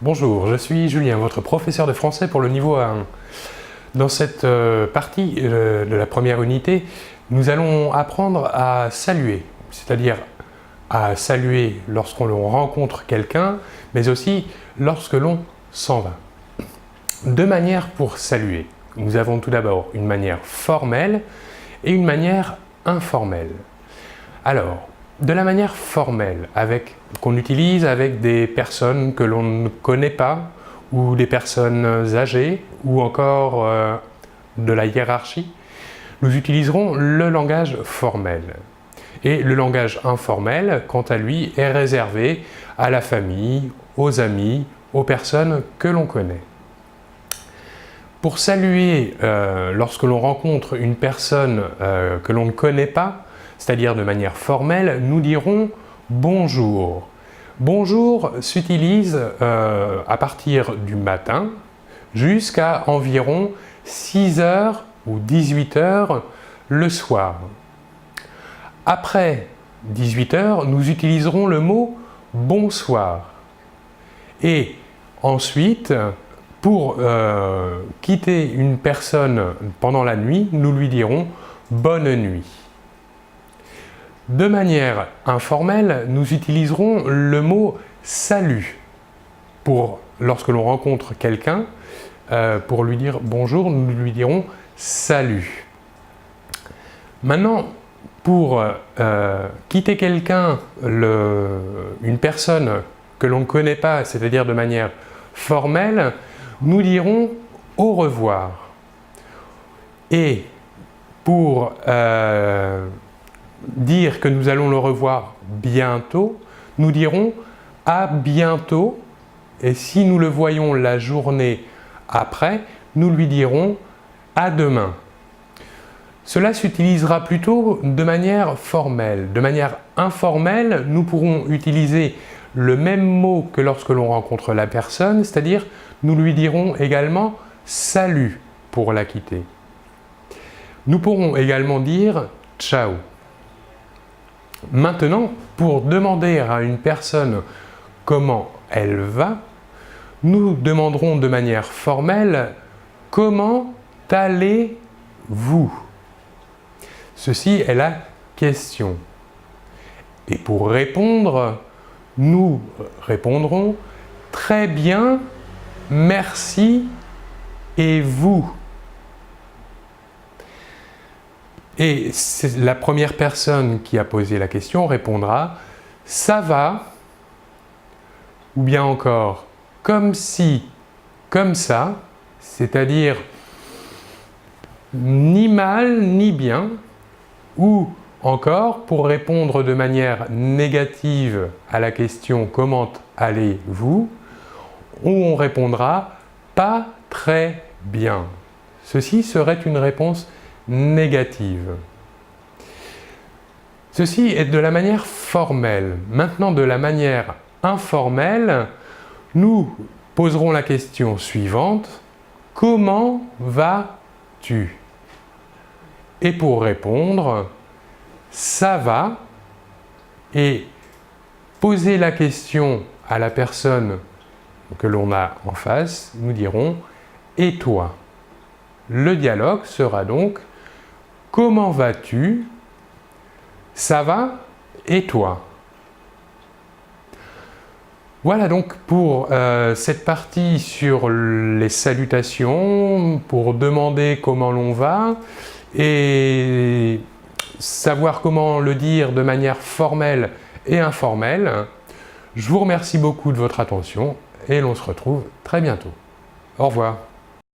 Bonjour, je suis Julien, votre professeur de français pour le niveau A1. Dans cette partie de la première unité, nous allons apprendre à saluer, c'est-à-dire à saluer lorsqu'on rencontre quelqu'un, mais aussi lorsque l'on s'en va. Deux manières pour saluer. Nous avons tout d'abord une manière formelle et une manière informelle. Alors, de la manière formelle, qu'on utilise avec des personnes que l'on ne connaît pas, ou des personnes âgées, ou encore de la hiérarchie, nous utiliserons le langage formel. Et le langage informel, quant à lui, est réservé à la famille, aux amis, aux personnes que l'on connaît. Pour saluer lorsque l'on rencontre une personne que l'on ne connaît pas, c'est-à-dire de manière formelle, nous dirons « bonjour ». Bonjour s'utilise à partir du matin jusqu'à environ 6 heures ou 18 heures le soir. Après 18 heures, nous utiliserons le mot « bonsoir ». Et ensuite, pour quitter une personne pendant la nuit, nous lui dirons « bonne nuit ». De manière informelle, nous utiliserons le mot « salut » lorsque l'on rencontre quelqu'un, pour lui dire « bonjour », nous lui dirons « salut ». Maintenant, pour quitter quelqu'un, une personne que l'on ne connaît pas, c'est-à-dire de manière formelle, nous dirons « au revoir ». Et pour dire que nous allons le revoir bientôt, nous dirons « à bientôt » et si nous le voyons la journée après, nous lui dirons « à demain ». Cela s'utilisera plutôt de manière formelle. De manière informelle, nous pourrons utiliser le même mot que lorsque l'on rencontre la personne, c'est-à-dire nous lui dirons également « salut » pour la quitter. Nous pourrons également dire « ciao ». Maintenant, pour demander à une personne comment elle va, nous demanderons de manière formelle « comment allez-vous » Ceci est la question. Et pour répondre, nous répondrons « très bien, merci et vous ». Et la première personne qui a posé la question répondra « ça va » ou bien encore « comme si, comme ça », c'est-à-dire ni mal ni bien, ou encore pour répondre de manière négative à la question « comment allez-vous » où on répondra « pas très bien ». Ceci serait une réponse négative. Ceci est de la manière formelle. Maintenant, de la manière informelle, nous poserons la question suivante. Comment vas-tu? Et pour répondre, ça va. Et poser la question à la personne que l'on a en face, nous dirons et toi? Le dialogue sera donc comment vas-tu? Ça va? Et toi? Voilà donc pour cette partie sur les salutations, pour demander comment l'on va et savoir comment le dire de manière formelle et informelle. Je vous remercie beaucoup de votre attention et l'on se retrouve très bientôt. Au revoir.